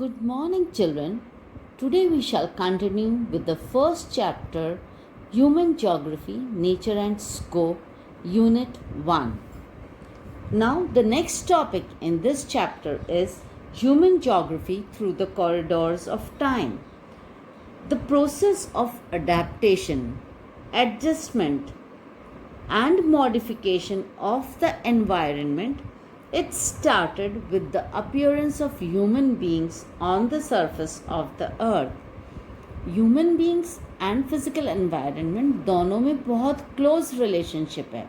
Good morning, children. Today we shall continue with the first chapter, Human Geography, Nature and Scope, Unit 1. Now, the next topic in this chapter is Human Geography through the Corridors of Time. The process of adaptation, adjustment, and modification of the environment. It started with the appearance of human beings on the surface of the earth. Human beings and physical environment दोनों में बहुत close relationship है.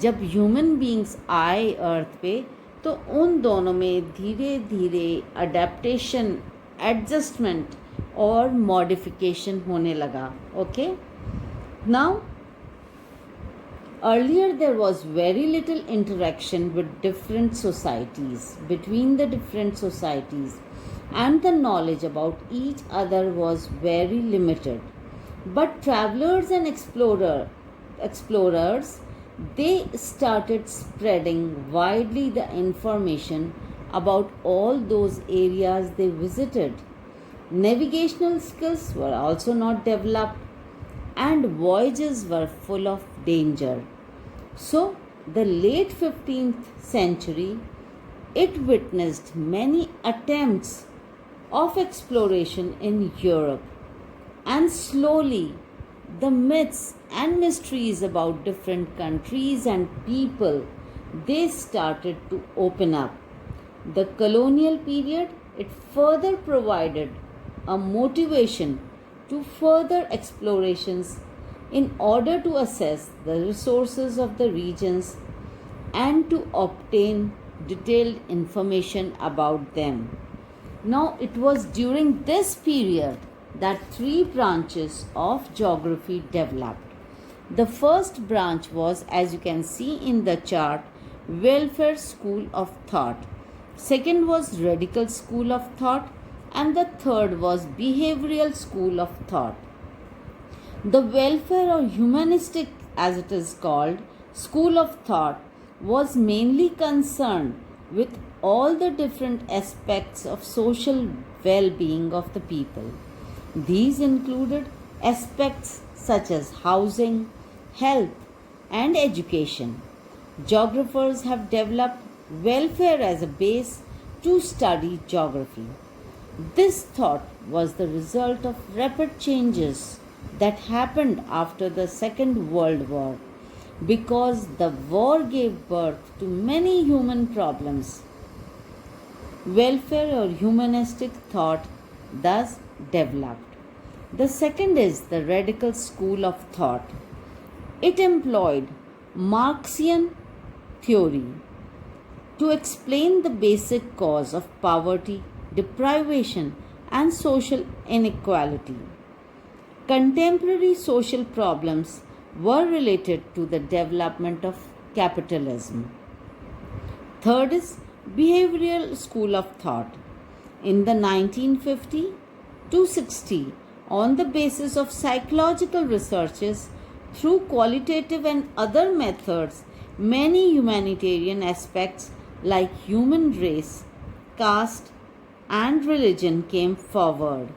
जब human beings आए अर्थ पे तो उन दोनों में धीरे धीरे अडेप्टेशन, एडजस्टमेंट और मॉडिफिकेशन होने लगा. Okay, now earlier there was very little interaction with different societies, between the different societies, and the knowledge about each other was very limited. But travelers and explorers, they started spreading widely the information about all those areas they visited. Navigational skills were also not developed, and voyages were full of danger. So, the late 15th century, it witnessed many attempts of exploration in Europe, and slowly the myths and mysteries about different countries and people, they started to open up. The colonial period, it further provided a motivation to further explorations in order to assess the resources of the regions and to obtain detailed information about them. Now, it was during this period that three branches of geography developed. The first branch was, as you can see in the chart, welfare school of thought. Second was radical school of thought, and the third was behavioral school of thought. The welfare or humanistic, as it is called, school of thought was mainly concerned with all the different aspects of social well-being of the people. These included aspects such as housing, health, and education. Geographers have developed welfare as a base to study geography. This thought was the result of rapid changes that happened after the Second World War, because the war gave birth to many human problems. Welfare or humanistic thought thus developed. The second is the radical school of thought. It employed Marxian theory to explain the basic cause of poverty, deprivation, and social inequality. Contemporary social problems were related to the development of capitalism. Third is behavioral school of thought. In the 1950 to 60, on the basis of psychological researches through qualitative and other methods, many humanitarian aspects like human race, caste, and religion came forward.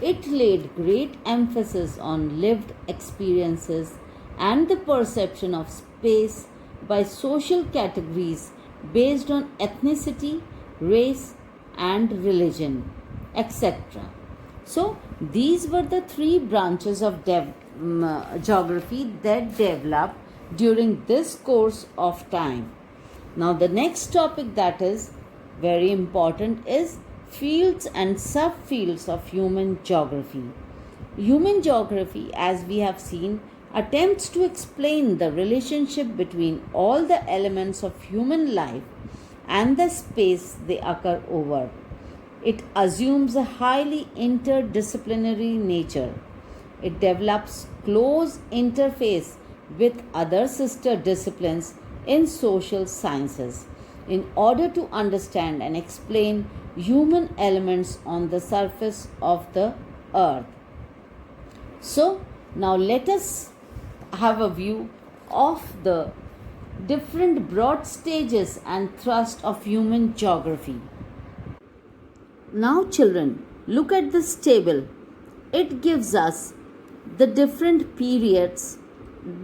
It laid great emphasis on lived experiences and the perception of space by social categories based on ethnicity, race, and religion, etc. So, these were the three branches of geography that developed during this course of time. Now, the next topic that is very important is fields and subfields of human geography. Human geography, as we have seen, attempts to explain the relationship between all the elements of human life and the space they occur over. It assumes a highly interdisciplinary nature. It develops close interface with other sister disciplines in social sciences in order to understand and explain human elements on the surface of the earth. So, now let us have a view of the different broad stages and thrust of human geography. Now, children, look at this table. It gives us the different periods,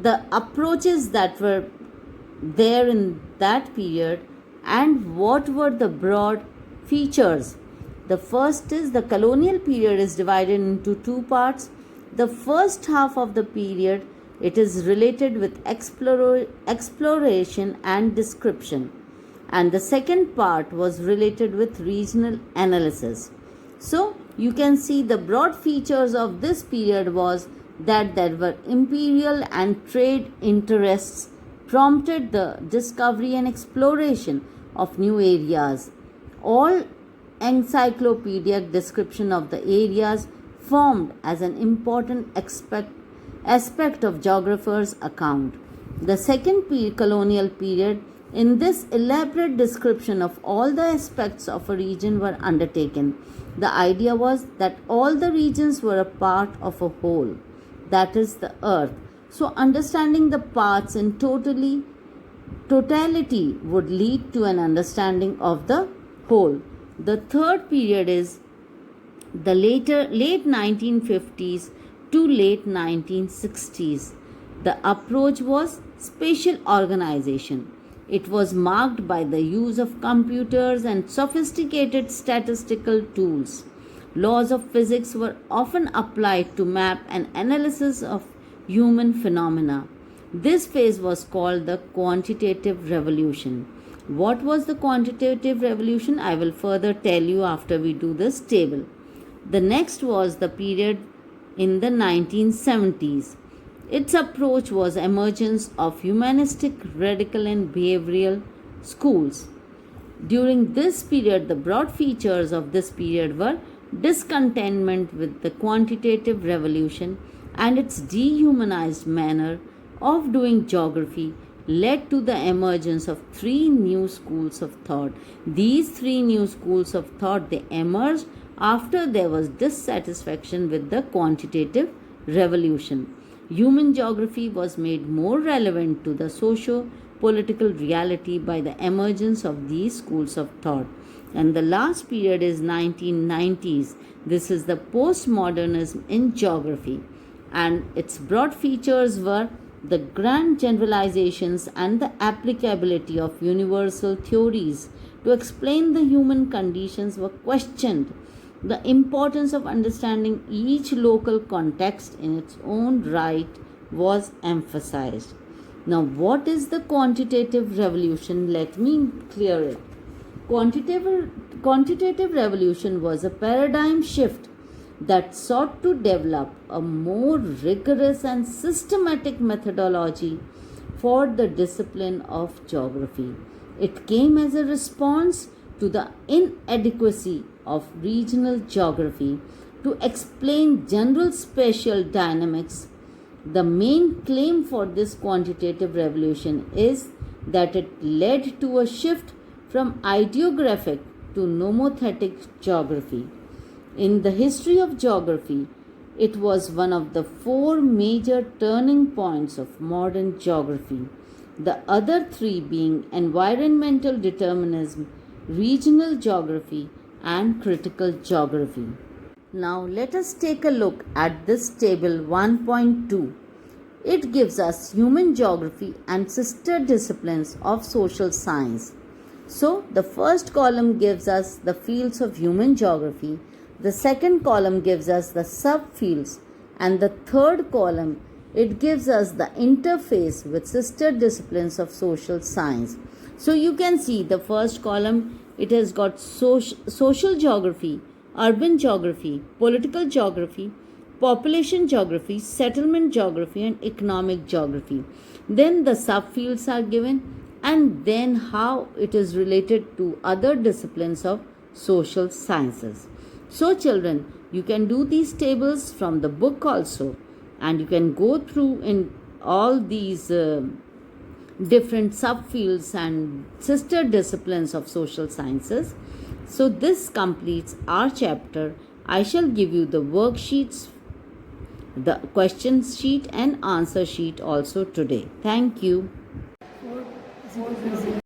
the approaches that were there in that period, and what were the broad features. The first is the colonial period is divided into two parts. The first half of the period, it is related with exploration and description, and the second part was related with regional analysis. So you can see the broad features of this period was that there were imperial and trade interests prompted the discovery and exploration of new areas. All encyclopedic description of the areas formed as an important aspect of geographers' account. The second colonial period, in this elaborate description of all the aspects of a region were undertaken. The idea was that all the regions were a part of a whole, that is the earth. So understanding the parts in totality would lead to an understanding of the whole. The third period is the late 1950s to late 1960s. The approach was spatial organization. It was marked by the use of computers and sophisticated statistical tools. Laws of physics were often applied to map an analysis of human phenomena. This phase was called the quantitative revolution. What was the quantitative revolution? I will further tell you after we do this table. The next was the period in the 1970s. Its approach was emergence of humanistic, radical and behavioral schools. During this period, the broad features of this period were discontentment with the quantitative revolution and its dehumanized manner of doing geography led to the emergence of three new schools of thought. These three new schools of thought, they emerged after there was dissatisfaction with the quantitative revolution. Human geography was made more relevant to the socio-political reality by the emergence of these schools of thought. And the last period is 1990s. This is the postmodernism in geography, and its broad features were the grand generalizations and the applicability of universal theories to explain the human conditions were questioned. The importance of understanding each local context in its own right was emphasized. Now, what is the quantitative revolution? Let me clear it. Quantitative revolution was a paradigm shift that sought to develop a more rigorous and systematic methodology for the discipline of geography. It came as a response to the inadequacy of regional geography to explain general spatial dynamics. The main claim for this quantitative revolution is that it led to a shift from ideographic to nomothetic geography. In the history of geography, it was one of the four major turning points of modern geography, the other three being environmental determinism, regional geography, and critical geography. Now let us take a look at this table 1.2. It gives us human geography and sister disciplines of social science. So the first column gives us the fields of human geography, the second column gives us the subfields, and the third column, it gives us the interface with sister disciplines of social science. So you can see the first column, it has got social geography, urban geography, political geography, population geography, settlement geography, and economic geography. Then the subfields are given, and then how it is related to other disciplines of social sciences. So children, you can do these tables from the book also, and you can go through in all these different subfields and sister disciplines of social sciences. So this completes our chapter. I shall give you the worksheets, the question sheet and answer sheet also today. Thank you.